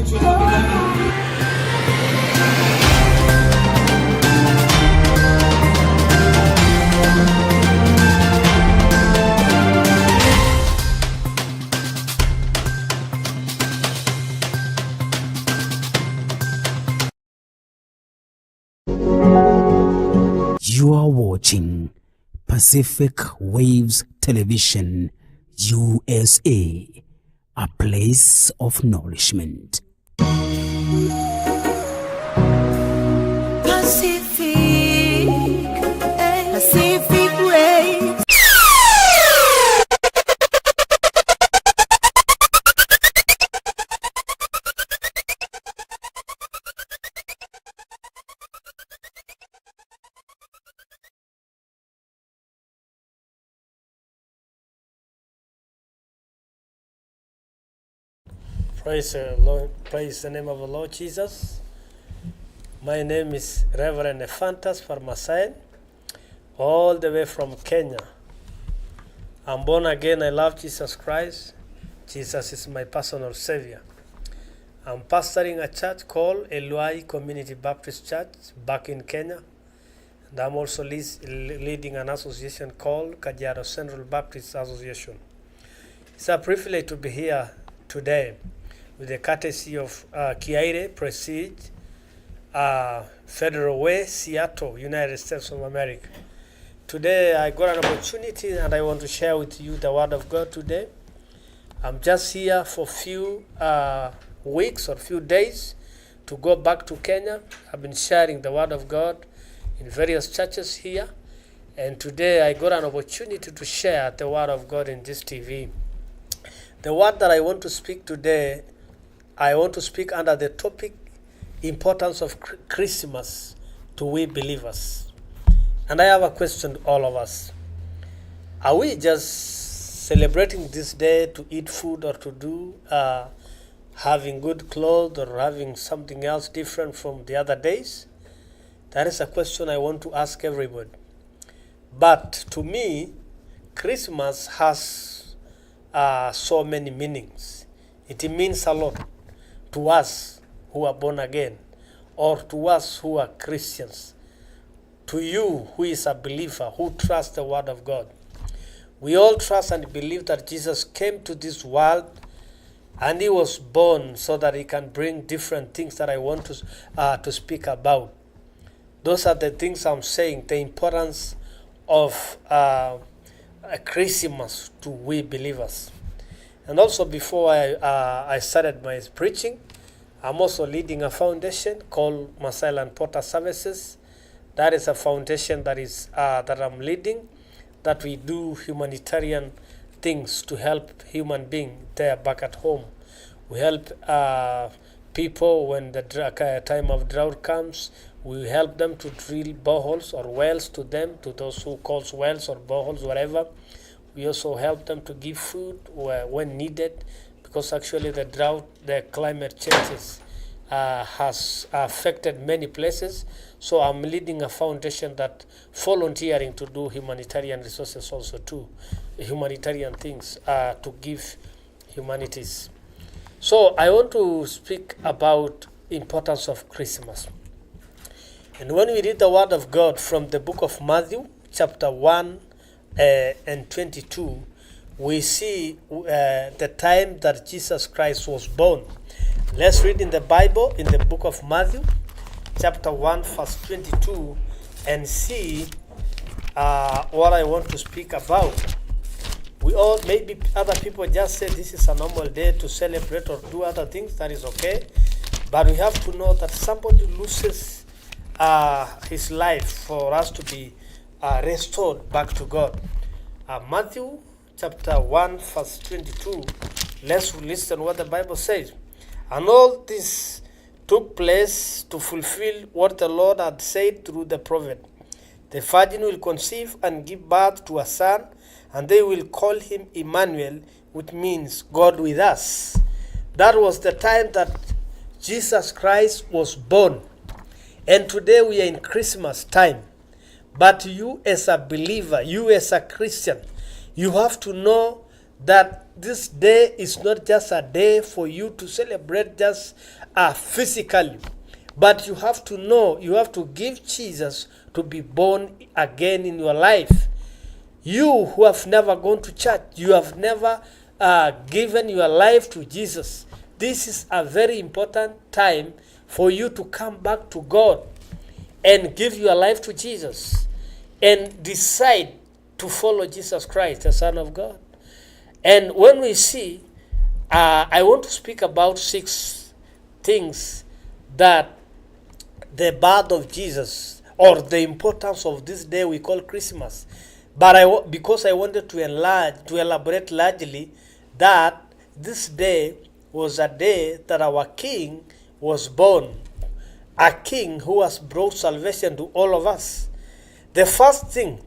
You are watching Pacific Waves Television, USA, a place of nourishment. Pacific Waves. Praise the Lord, praise the name of the Lord Jesus. My name is Reverend Ephantus Parmasaen, all the way from Kenya. I'm born again. I love Jesus Christ. Jesus is my personal Savior. I'm pastoring a church called Eluai Community Baptist Church back in Kenya. And I'm also leading an association called Kajiado Central Baptist Association. It's a privilege to be here today with the courtesy of Kiaire Prestige, Federal Way, Seattle, United States of America. Today I got an opportunity and I want to share with you the Word of God today. I'm just here for a few weeks or few days to go back to Kenya. I've been sharing the Word of God in various churches here. And today I got an opportunity to share the Word of God in this TV. The word that I want to speak today, I want to speak under the topic, importance of Christmas to we believers. And I have a question to all of us. Are we just celebrating this day to eat food or to do having good clothes or having something else different from the other days? That is a question I want to ask everybody. But to me, Christmas has so many meanings. It means a lot to us who are born again, or to us who are Christians, to you who is a believer, who trusts the Word of God. We all trust and believe that Jesus came to this world and He was born so that He can bring different things that I want to speak about. Those are the things I'm saying, the importance of a Christmas to we believers. And also before I started my preaching, I'm also leading a foundation called Parmasaen and Porter Services. That is a foundation that I'm leading, that we do humanitarian things to help human beings there back at home. We help people when the time of drought comes. We help them to drill boreholes or wells to them, to those who call wells or boreholes, whatever. We also help them to give food when needed, because actually the drought, the climate changes has affected many places. So I'm leading a foundation that volunteering to do humanitarian resources also too, humanitarian things to give humanities. So I want to speak about importance of Christmas. And when we read the Word of God from the book of Matthew, chapter 1 and 22, we see the time that Jesus Christ was born. Let's read in the Bible, in the book of Matthew, chapter 1, verse 22, and see what I want to speak about. We all, maybe other people just say this is a normal day to celebrate or do other things, that is okay. But we have to know that somebody loses his life for us to be restored back to God. Matthew chapter 1 verse 22. Let's listen what the Bible says. And all this took place to fulfill what the Lord had said through the prophet. The virgin will conceive and give birth to a son, and they will call him Emmanuel, which means God with us. That was the time that Jesus Christ was born. And today we are in Christmas time. But you as a believer, you as a Christian, you have to know that this day is not just a day for you to celebrate just physically, but you have to know, you have to give Jesus to be born again in your life. You who have never gone to church, you have never given your life to Jesus, this is a very important time for you to come back to God and give your life to Jesus and decide to follow Jesus Christ, the Son of God. And when we see, I want to speak about 6 things that the birth of Jesus, or the importance of this day we call Christmas. But because I wanted to elaborate largely that this day was a day that our King was born, a King who has brought salvation to all of us. The first thing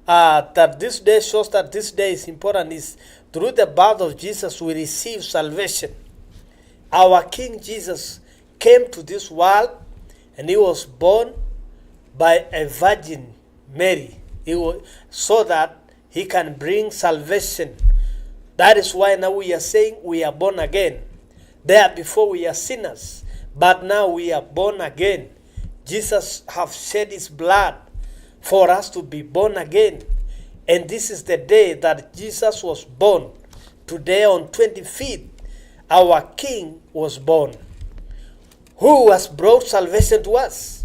that this day shows that this day is important is through the birth of Jesus we receive salvation. Our King Jesus came to this world and he was born by a Virgin Mary, so that he can bring salvation. That is why now we are saying we are born again. There before we are sinners, but now we are born again. Jesus have shed his blood for us to be born again. And this is the day that Jesus was born. Today on 25th, our King was born, who has brought salvation to us.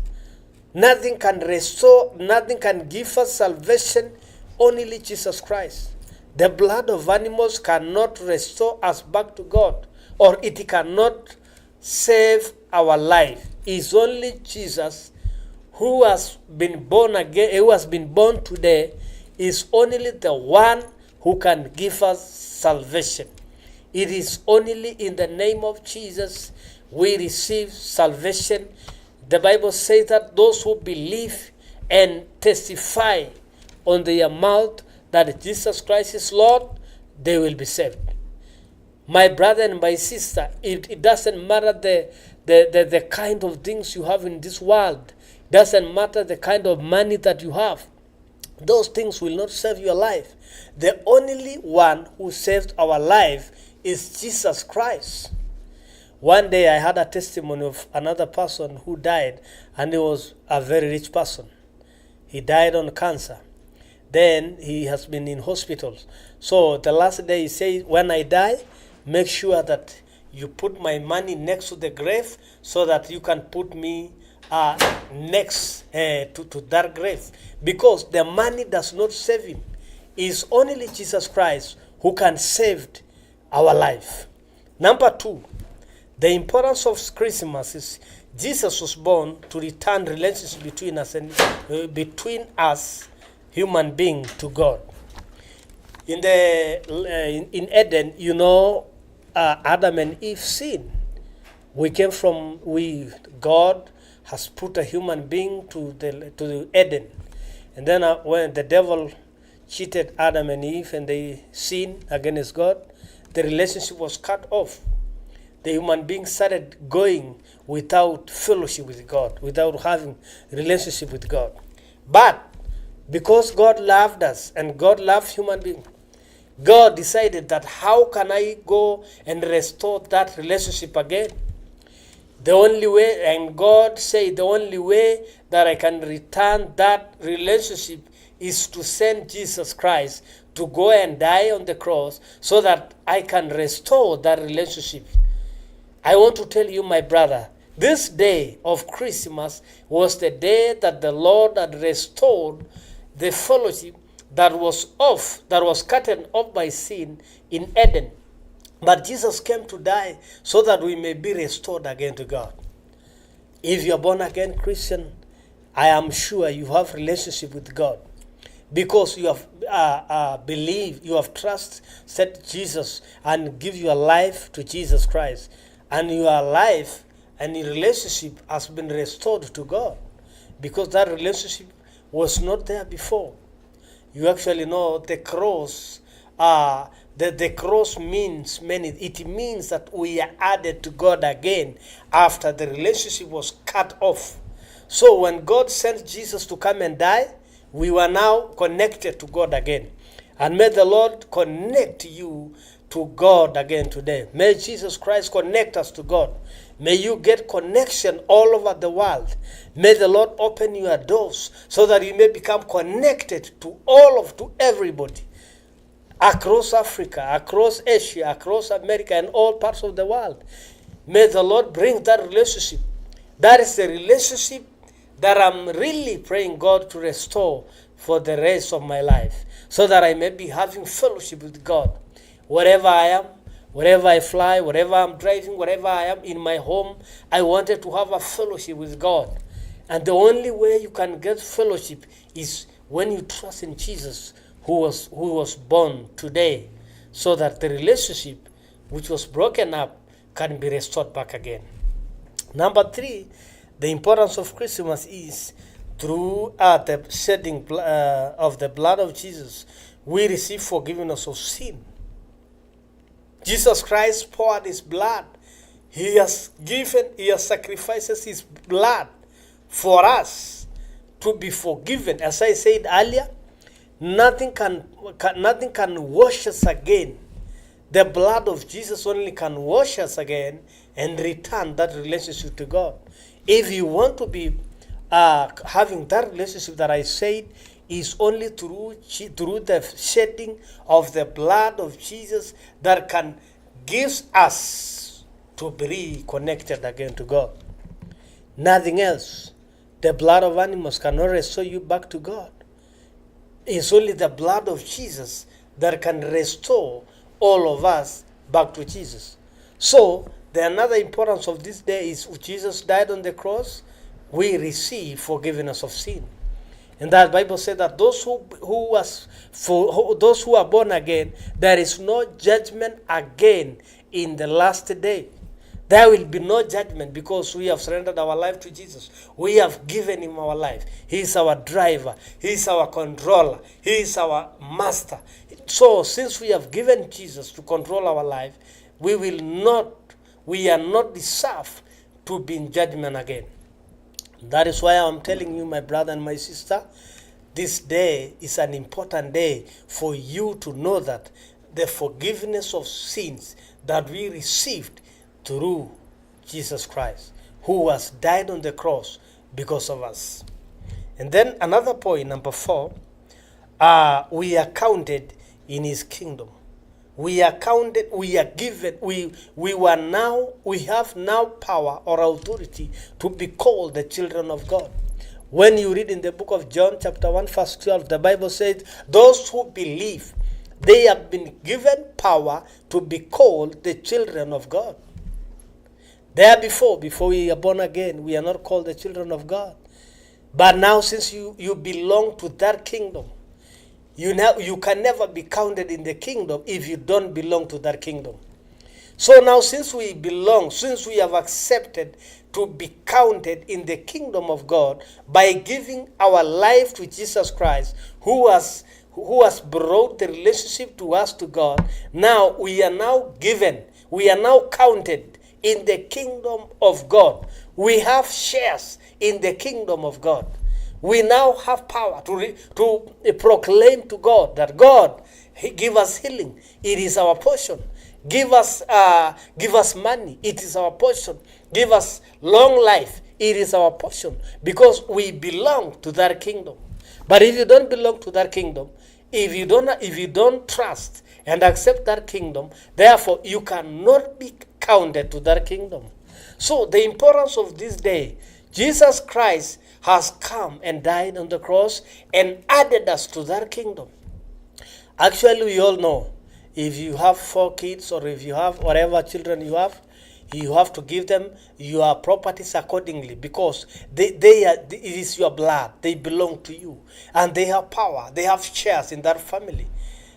Nothing can restore, nothing can give us salvation, only Jesus Christ. The blood of animals cannot restore us back to God, or it cannot save our life. It's only Jesus who has been born again, who has been born today, is only the one who can give us salvation. It is only in the name of Jesus we receive salvation. The Bible says that those who believe and testify on their mouth that Jesus Christ is Lord, they will be saved. My brother and my sister, it doesn't matter the kind of things you have in this world. It doesn't matter the kind of money that you have. Those things will not save your life. The only one who saved our life is Jesus Christ. One day I had a testimony of another person who died, and he was a very rich person. He died on cancer. Then he has been in hospitals. So the last day he said, when I die, make sure that you put my money next to the grave so that you can put me next to that grave. Because the money does not save him. It's only Jesus Christ who can save our life. Number 2, the importance of Christmas is Jesus was born to return relationship between us and human being, to God. In Eden, Adam and Eve sinned. God has put a human being to Eden, and then when the devil cheated Adam and Eve and they sinned against God, the relationship was cut off. The human being started going without fellowship with God, without having relationship with God. But because God loved us and God loved human beings, God decided that how can I go and restore that relationship again? The only way, and God said the only way that I can return that relationship is to send Jesus Christ to go and die on the cross so that I can restore that relationship. I want to tell you, my brother, this day of Christmas was the day that the Lord had restored the fellowship that was cut off by sin in Eden. But Jesus came to die so that we may be restored again to God. If you are born again Christian, I am sure you have relationship with God, because you have believed, you have trusted Jesus and give your life to Jesus Christ, and your life and your relationship has been restored to God, because that relationship was not there before. You actually know the cross. The cross means many. It means that we are added to God again after the relationship was cut off. So when God sent Jesus to come and die, we were now connected to God again. And may the Lord connect you to God again today. May Jesus Christ connect us to God. May you get connection all over the world. May the Lord open your doors so that you may become connected to everybody across Africa, across Asia, across America, and all parts of the world. May the Lord bring that relationship. That is the relationship that I'm really praying God to restore for the rest of my life, so that I may be having fellowship with God. Wherever I am, wherever I fly, wherever I'm driving, wherever I am in my home, I wanted to have a fellowship with God. And the only way you can get fellowship is when you trust in Jesus, who was born today, so that the relationship which was broken up can be restored back again. Number 3, the importance of Christmas is through the shedding of the blood of Jesus, we receive forgiveness of sin. Jesus Christ poured his blood. He has sacrificed his blood for us to be forgiven. As I said earlier, nothing can wash us again. The blood of Jesus only can wash us again and return that relationship to God. If you want to be having that relationship that I said, is only through the shedding of the blood of Jesus that can give us to be connected again to God. Nothing else. The blood of animals cannot restore you back to God. It's only the blood of Jesus that can restore all of us back to Jesus. So, the another importance of this day is Jesus died on the cross, we receive forgiveness of sin. And that Bible said that those who are born again, there is no judgment again in the last day. There will be no judgment because we have surrendered our life to Jesus. We have given him our life. He is our driver. He is our controller. He is our master. So since we have given Jesus to control our life, we are not deserved to be in judgment again. That is why I'm telling you, my brother and my sister, this day is an important day for you to know that the forgiveness of sins that we received through Jesus Christ, who has died on the cross because of us. And then another point, number 4, we are counted in his kingdom. We are counted, we are given, we have now power or authority to be called the children of God. When you read in the book of John chapter 1 verse 12, the Bible says, those who believe, they have been given power to be called the children of God. Before we are born again, we are not called the children of God. But now since you belong to that kingdom, you can never be counted in the kingdom if you don't belong to that kingdom. So now since we have accepted to be counted in the kingdom of God by giving our life to Jesus Christ, who has brought the relationship to us to God, now we are now counted in the kingdom of God. We have shares in the kingdom of God. We now have power to proclaim to God that God, give us healing. It is our portion. Give us money. It is our portion. Give us long life. It is our portion, because we belong to that kingdom. But if you don't belong to that kingdom, if you don't trust and accept that kingdom, therefore you cannot be counted to that kingdom. So the importance of this day, Jesus Christ has come and died on the cross and added us to that kingdom. Actually, we all know, if you have 4 kids or if you have whatever children you have to give them your properties accordingly, because it is your blood. They belong to you and they have power. They have shares in that family.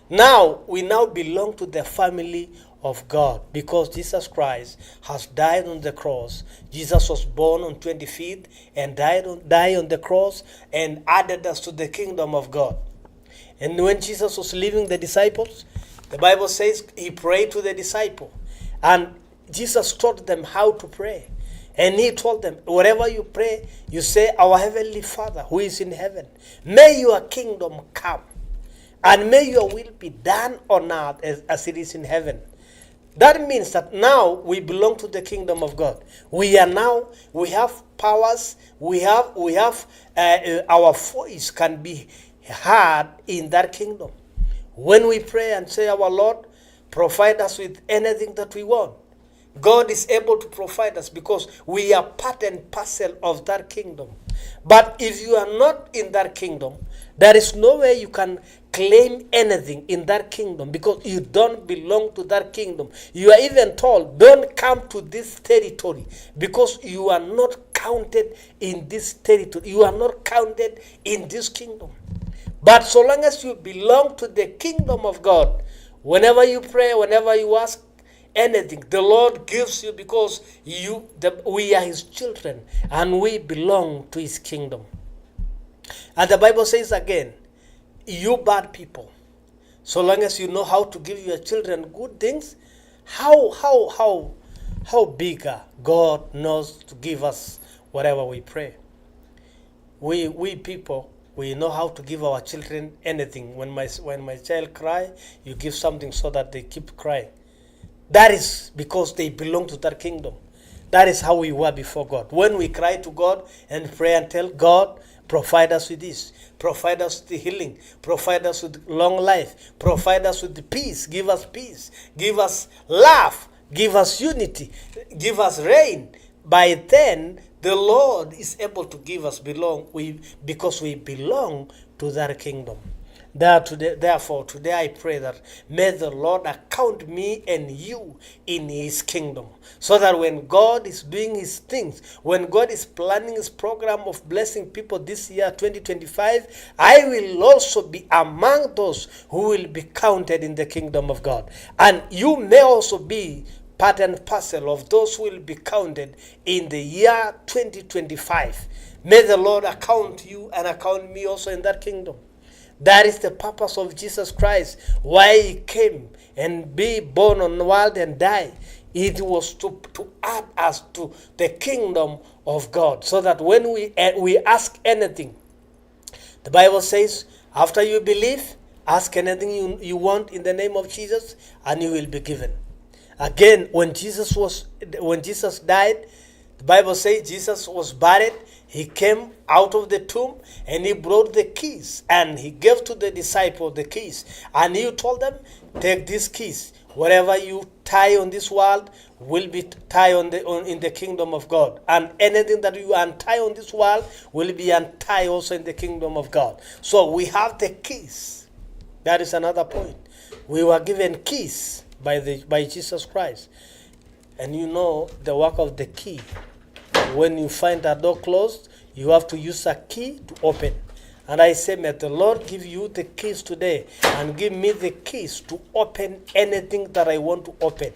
Now, we now belong to the family of God because Jesus Christ has died on the cross. Jesus was born on 25th and died on the cross and added us to the kingdom of God. And when Jesus was leaving the disciples, the Bible says he prayed to the disciple, and Jesus taught them how to pray. And he told them, wherever you pray, you say, our Heavenly Father who is in heaven, may your kingdom come. and may your will be done on earth as it is in heaven. That means that now we belong to the kingdom of God. We have powers, we have our voice can be heard in that kingdom. When we pray and say, our Lord, provide us with anything that we want, God is able to provide us because we are part and parcel of that kingdom. But if you are not in that kingdom, there is no way you can claim anything in that kingdom because you don't belong to that kingdom. You are even told, don't come to this territory because you are not counted in this territory. You are not counted in this kingdom. But so long as you belong to the kingdom of God, whenever you pray, whenever you ask anything, the Lord gives you because we are his children and we belong to his kingdom. And the Bible says again, you bad people, so long as you know how to give your children good things, how bigger God knows to give us whatever we pray. We people, we know how to give our children anything. When my child cry, you give something so that they keep crying. That is because they belong to that kingdom. That is how we were before God. When we cry to God and pray and tell God, provide us with this, provide us with the healing, provide us with long life, provide us with the peace, give us love, give us unity, give us rain. By then, the Lord is able to give us because we belong to that kingdom. Therefore, today I pray that may the Lord account me and you in his kingdom, so that when God is doing his things, when God is planning his program of blessing people this year, 2025, I will also be among those who will be counted in the kingdom of God. And you may also be part and parcel of those who will be counted in the year 2025. May the Lord account you and account me also in that kingdom. That is the purpose of Jesus Christ, why he came and be born on the world and die. It was to add us to the kingdom of God, so that when we ask anything, the Bible says, after you believe, ask anything you want in the name of Jesus, and you will be given. Again, when Jesus died, the Bible says Jesus was buried. He came out of the tomb and he brought the keys and he gave to the disciple the keys. And he told them, take these keys. Whatever you tie on this world will be tied in the kingdom of God. And anything that you untie on this world will be untied also in the kingdom of God. So we have the keys. That is another point. We were given keys by Jesus Christ. And you know the work of the key. When you find a door closed, you have to use a key to open. And I say, may the Lord give you the keys today and give me the keys to open anything that I want to open.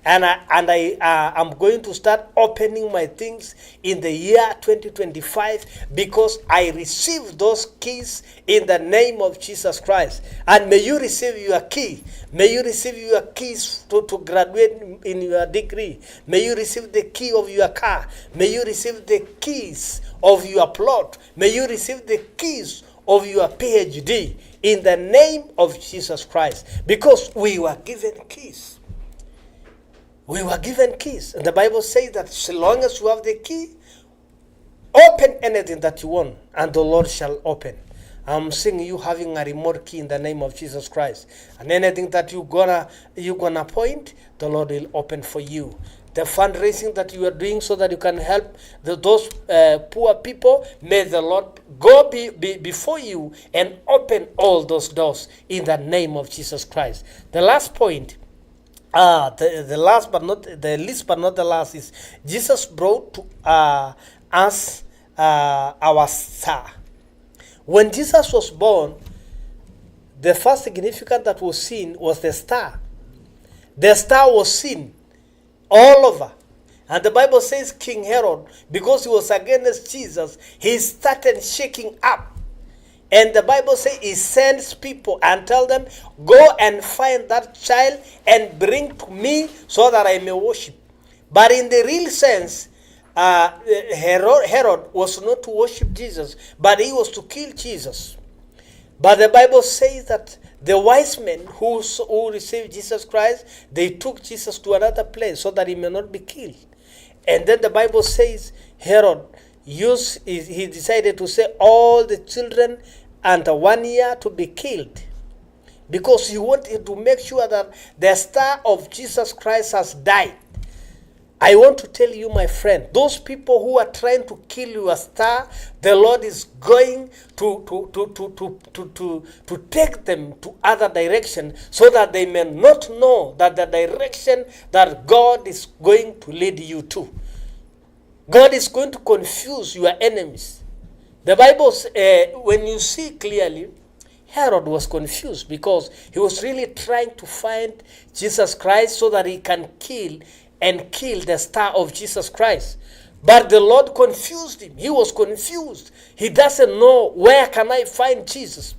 And I'm going to start opening my things in the year 2025 because I received those keys in the name of Jesus Christ. And may you receive your key. May you receive your keys to graduate in your degree. May you receive the key of your car. May you receive the keys of your plot. May you receive the keys of your PhD in the name of Jesus Christ. Because we were given keys. We were given keys. And the Bible says that so long as you have the key, open anything that you want, and the Lord shall open. I'm seeing you having a remote key in the name of Jesus Christ. And anything that you're gonna point, the Lord will open for you. The fundraising that you are doing so that you can help those poor people, may the Lord go before you and open all those doors in the name of Jesus Christ. The last point, the least but not the last, is Jesus brought to us our star. When Jesus was born, the first significance that was seen was the star. The star was seen all over. And the Bible says King Herod, because he was against Jesus, he started shaking up. And the Bible says he sends people and tell them, go and find that child and bring to me so that I may worship. But in the real sense, Herod was not to worship Jesus, but he was to kill Jesus. But the Bible says that The wise men who received Jesus Christ, they took Jesus to another place so that he may not be killed. And then the Bible says Herod he decided to say all the children under 1 year to be killed, because he wanted to make sure that the star of Jesus Christ has died. I want to tell you, my friend, those people who are trying to kill your star, the Lord is going to take them to other direction, so that they may not know that the direction that God is going to lead you to. God is going to confuse your enemies. The Bible, when you see clearly, Herod was confused because he was really trying to find Jesus Christ so that he can kill the star of Jesus Christ. But the Lord confused him. He was confused. He doesn't know, where can I find Jesus?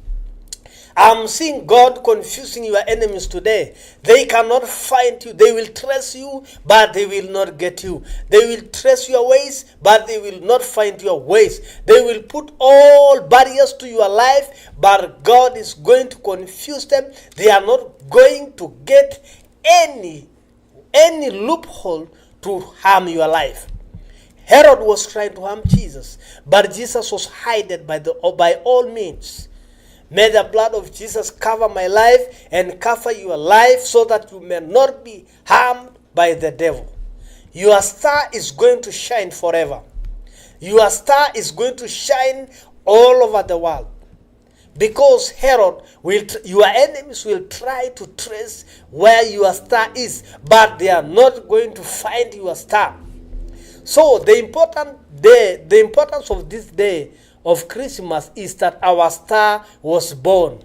I'm seeing God confusing your enemies today. They cannot find you. They will trace you, but they will not get you. They will trace your ways, but they will not find your ways. They will put all barriers to your life, but God is going to confuse them. They are not going to get any loophole to harm your life. Herod was trying to harm Jesus, but Jesus was hidden by all means. May the blood of Jesus cover my life and cover your life, so that you may not be harmed by the devil. Your star is going to shine forever. Your star is going to shine all over the world. Because your enemies will try to trace where your star is, but they are not going to find your star. So the importance of this day of Christmas is that our star was born.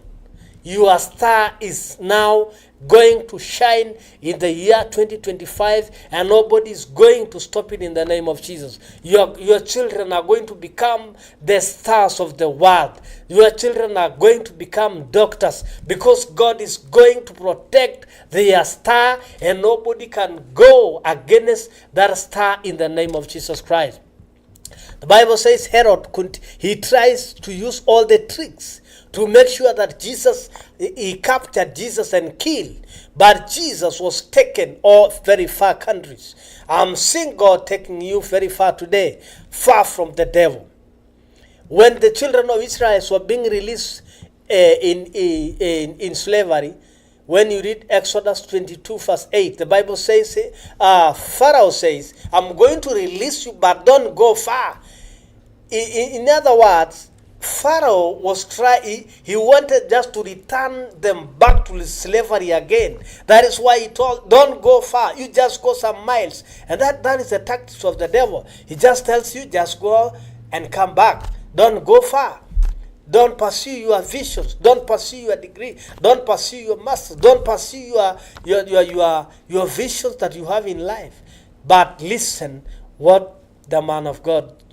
Your star is now going to shine in the year 2025, and nobody is going to stop it in the name of Jesus. Your children are going to become the stars of the world. Your children are going to become doctors, because God is going to protect their star, and nobody can go against that star in the name of Jesus Christ. The Bible says Herod he tries to use all the tricks to make sure that he captured Jesus and killed. But Jesus was taken off very far countries. I'm seeing God taking you very far today, far from the devil. When the children of Israel were being released in slavery, when you read Exodus 22 verse 8, the Bible says, Pharaoh says, I'm going to release you, but don't go far. In other words, Pharaoh was he wanted just to return them back to slavery again. That is why he told, don't go far, you just go some miles. And that is the tactics of the devil. He just tells you, just go and come back. Don't go far. Don't pursue your visions. Don't pursue your degree. Don't pursue your masters. Don't pursue your visions that you have in life. But listen what the man of God,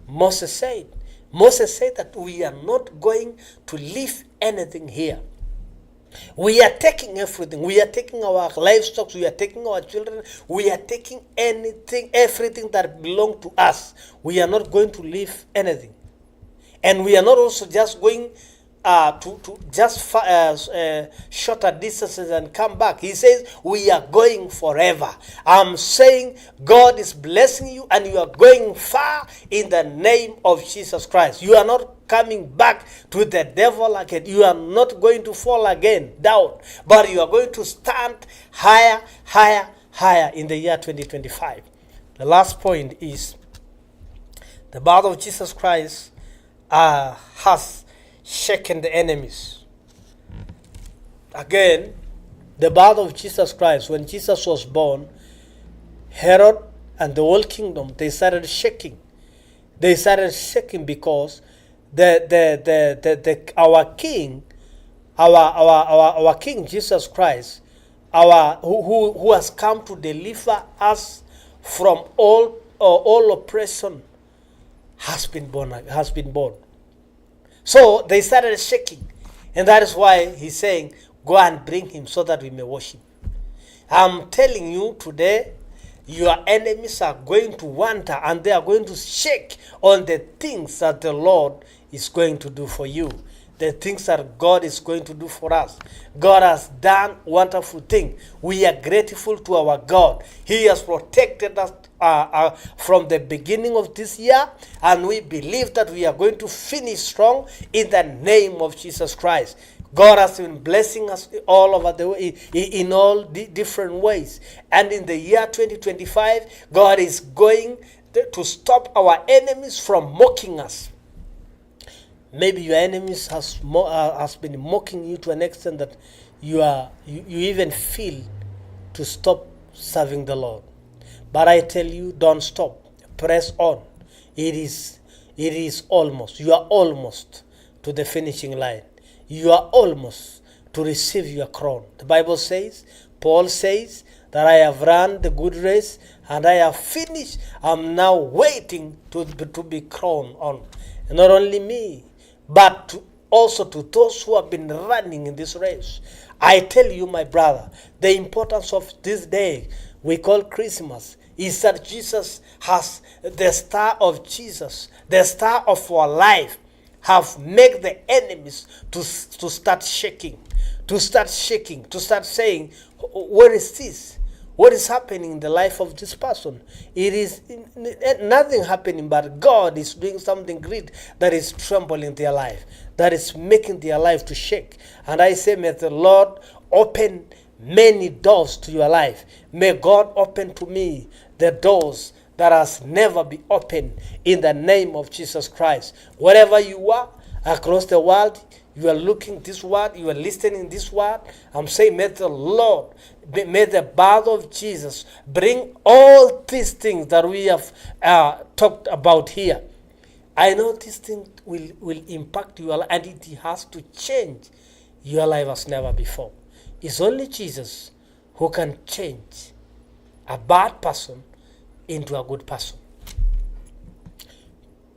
Moses said. Moses said that we are not going to leave anything here. We are taking everything. We are taking our livestock. We are taking our children. We are taking everything that belongs to us. We are not going to leave anything. And we are not also just going to just shorter distances and come back. He says we are going forever. I'm saying God is blessing you, and you are going far in the name of Jesus Christ. You are not coming back to the devil again. You are not going to fall again down, but you are going to stand higher, higher, higher in the year 2025. The last point is the blood of Jesus Christ has shaken the enemies. Again, the blood of Jesus Christ, when Jesus was born, Herod and the whole kingdom, they started shaking. They started shaking because our King Jesus Christ, who has come to deliver us from all oppression, has been born. So they started shaking, and that is why he's saying, go and bring him so that we may worship. I'm telling you today, your enemies are going to wonder, and they are going to shake on the things that the Lord is going to do for you. the things that God is going to do for us. God has done wonderful things. We are grateful to our God. He has protected us from the beginning of this year, and we believe that we are going to finish strong in the name of Jesus Christ. God has been blessing us all over the way, in all different ways. And in the year 2025, God is going to stop our enemies from mocking us. Maybe your enemies has been mocking you to an extent that you even feel to stop serving the Lord. But I tell you, don't stop. Press on. It is almost. You are almost to the finishing line. You are almost to receive your crown. The Bible says, Paul says, that I have run the good race and I have finished. I'm now waiting to be crowned on. And not only me, but also to those who have been running in this race. I tell you, my brother, the importance of this day we call Christmas is that Jesus has the star of Jesus, the star of our life, have made the enemies to start shaking, to start saying, what is this? What is happening in the life of this person? It is nothing happening, but God is doing something great that is trembling their life, that is making their life to shake. And I say, may the Lord open many doors to your life. May God open to me the doors that has never been opened in the name of Jesus Christ. Wherever you are across the world, you are looking this word, you are listening this word, I'm saying, may the Lord, may the blood of Jesus bring all these things that we have talked about here. I know this thing will impact your life, and it has to change your life as never before. It's only Jesus who can change a bad person into a good person.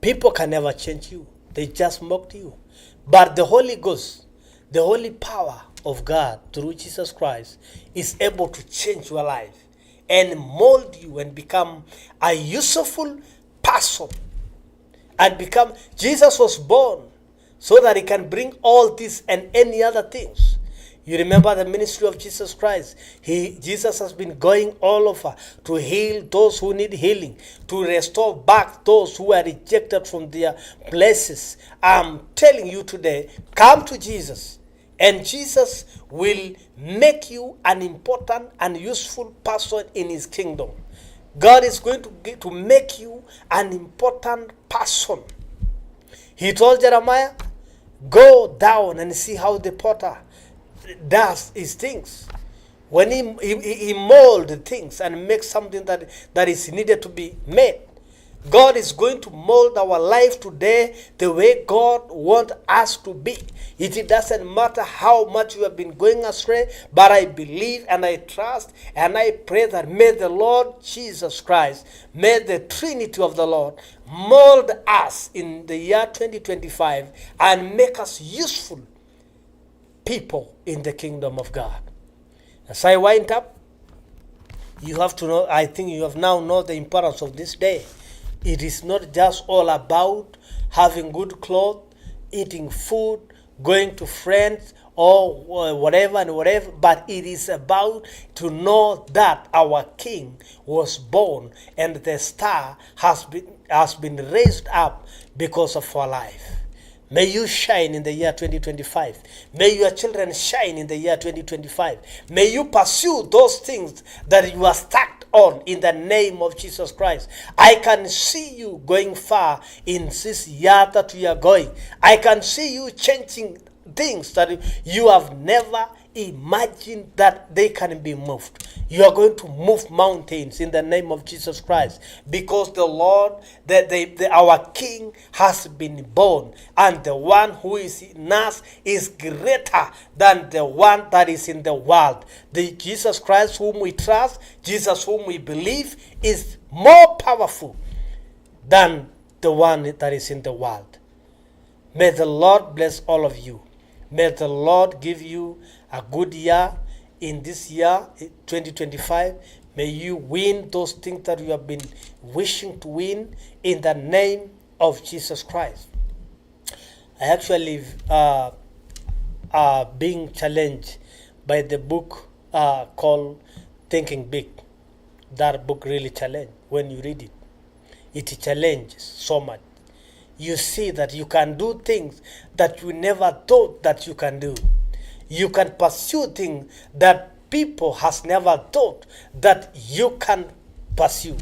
People can never change you. They just mocked you. But the Holy Ghost, the holy power of God through Jesus Christ is able to change your life and mold you and become a useful person. And Jesus was born so that he can bring all this and any other things. You remember the ministry of Jesus Christ. Jesus has been going all over to heal those who need healing, to restore back those who are rejected from their places. I'm telling you today, come to Jesus, and Jesus will make you an important and useful person in his kingdom. God is going to make you an important person. He told Jeremiah, go down and see how the potter does his things. When he mold things and makes something that is needed to be made. God is going to mold our life today the way God wants us to be. It doesn't matter how much you have been going astray, but I believe and I trust and I pray that may the Lord Jesus Christ, may the Trinity of the Lord mold us in the year 2025 and make us useful people in the kingdom of God. As I wind up, you have to know, I think you have now known the importance of this day. It is not just all about having good clothes, eating food, going to friends, or whatever, but it is about to know that our King was born and the star has been raised up because of our life. May you shine in the year 2025. May your children shine in the year 2025. May you pursue those things that you are stuck on in the name of Jesus Christ. I can see you going far in this year that you are going. I can see you changing things that you have never imagined that they can be moved. You are going to move mountains in the name of Jesus Christ, because the Lord, our King, has been born, and the one who is in us is greater than the one that is in the world. The Jesus Christ whom we trust, Jesus whom we believe, is more powerful than the one that is in the world. May the Lord bless all of you. May the Lord give you a good year in this year, 2025. May you win those things that you have been wishing to win in the name of Jesus Christ. I actually being challenged by the book called Thinking Big. That book really challenged when you read it. It challenges so much. You see that you can do things that you never thought that you can do. You can pursue things that people has never thought that you can pursue.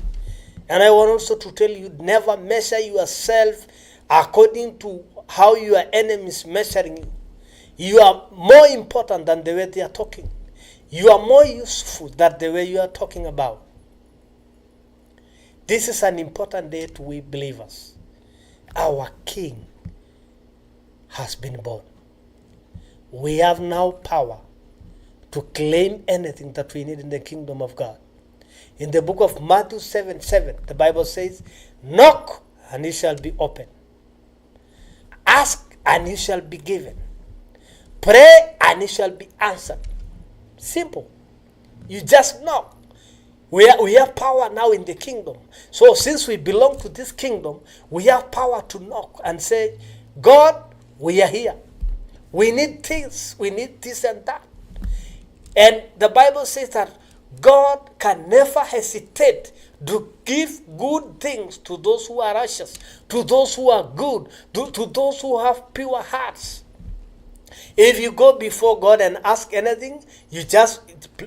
And I want also to tell you, never measure yourself according to how your enemies measuring you. You are more important than the way they are talking. You are more useful than the way you are talking about. This is an important day to we believers. Our King has been born. We have now power to claim anything that we need in the kingdom of God. In the book of Matthew 7:7, the Bible says, knock and it shall be opened. Ask and it shall be given. Pray and it shall be answered. Simple. You just knock. We have power now in the kingdom. So since we belong to this kingdom, we have power to knock and say, God, we are here. We need things. We need this and that. And the Bible says that God can never hesitate to give good things to those who are righteous, to those who are good, to those who have pure hearts. If you go before God and ask anything, you just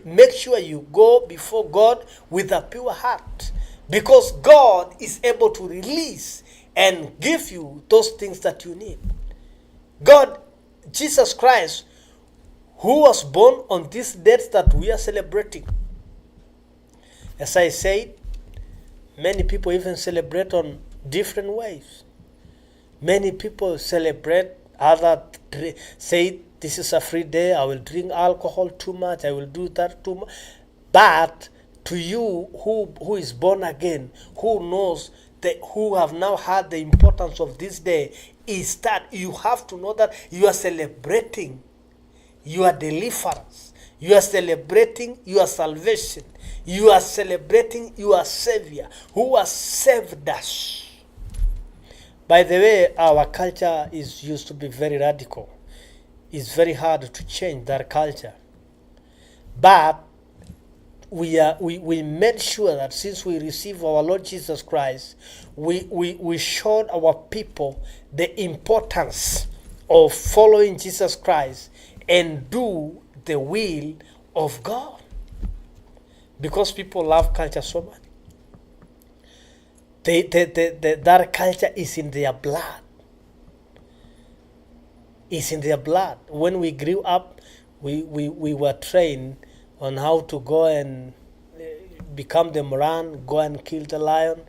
make sure you go before God with a pure heart. Because God is able to release and give you those things that you need. God, Jesus Christ, who was born on this date that we are celebrating. As I said, many people even celebrate on different ways. Many people celebrate, others say, this is a free day, I will drink alcohol too much, I will do that too much. But to you who is born again, who knows, who have now had the importance of this day, is that you have to know that you are celebrating your deliverance. You are celebrating your salvation. You are celebrating your Savior who has saved us. By the way, our culture used to be very radical. It's very hard to change that culture. But we made sure that since we received our Lord Jesus Christ, we showed our people the importance of following Jesus Christ and do the will of God. Because people love culture so much. That culture is in their blood. It's in their blood. When we grew up, we were trained on how to go and become the Moran, go and kill the lion,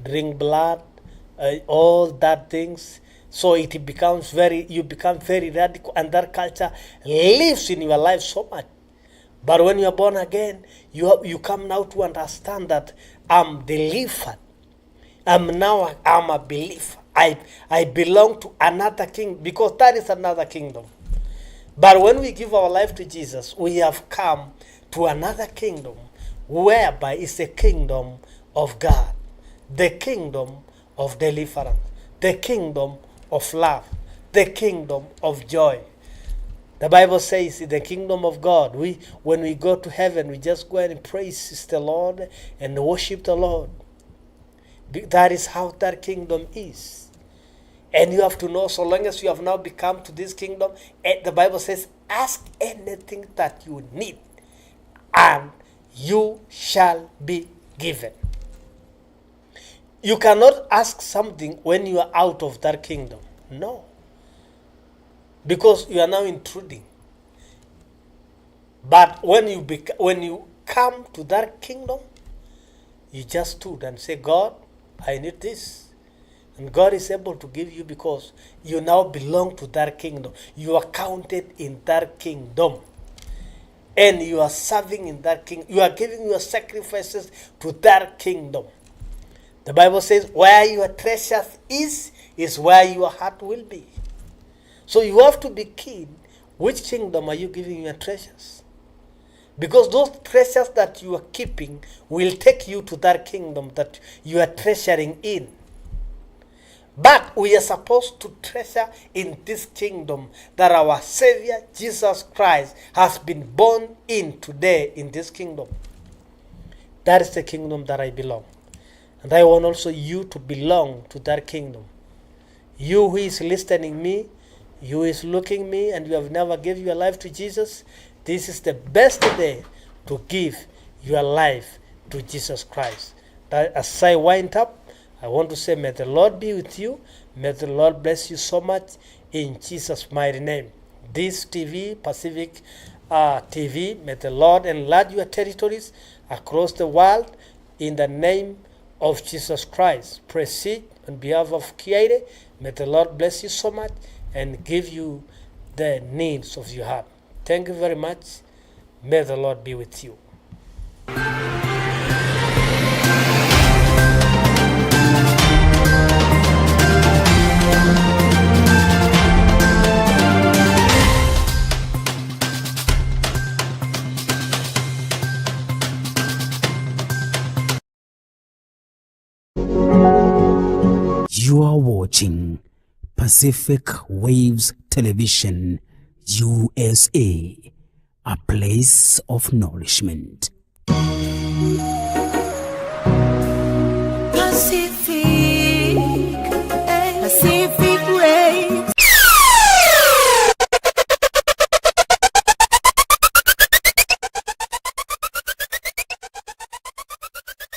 drink blood, all that things. So it becomes you become very radical, and that culture lives in your life so much. But when you are born again, you come now to understand that I'm delivered. I'm a believer. I belong to another kingdom, because that is another kingdom. But when we give our life to Jesus, we have come to another kingdom, whereby it's the kingdom of God, the kingdom of deliverance, the kingdom of love, the kingdom of joy. The Bible says in the kingdom of God, when we go to heaven, we just go and praise the Lord and worship the Lord. That is how that kingdom is. And you have to know, so long as you have now become to this kingdom, the Bible says, ask anything that you need, and you shall be given. You cannot ask something when you are out of that kingdom. No. Because you are now intruding. But when you come to that kingdom, you just stood and say, God, I need this. And God is able to give you, because you now belong to that kingdom. You are counted in that kingdom. And you are serving in that kingdom. You are giving your sacrifices to that kingdom. The Bible says, where your treasure is where your heart will be. So you have to be keen. Which kingdom are you giving your treasures? Because those treasures that you are keeping will take you to that kingdom that you are treasuring in. But we are supposed to treasure in this kingdom that our Savior Jesus Christ has been born in today in this kingdom. That is the kingdom that I belong. And I want also you to belong to that kingdom. You who is listening me, you who is looking me, and you have never given your life to Jesus, this is the best day to give your life to Jesus Christ. That as I wind up, I want to say, may the Lord be with you. May the Lord bless you so much in Jesus' mighty name. This TV, Pacific TV, may the Lord enlarge your territories across the world in the name of Jesus Christ. Proceed on behalf of Kiaire. May the Lord bless you so much and give you the needs of your heart. Thank you very much. May the Lord be with you. You are watching Pacific Waves Television USA, a place of nourishment.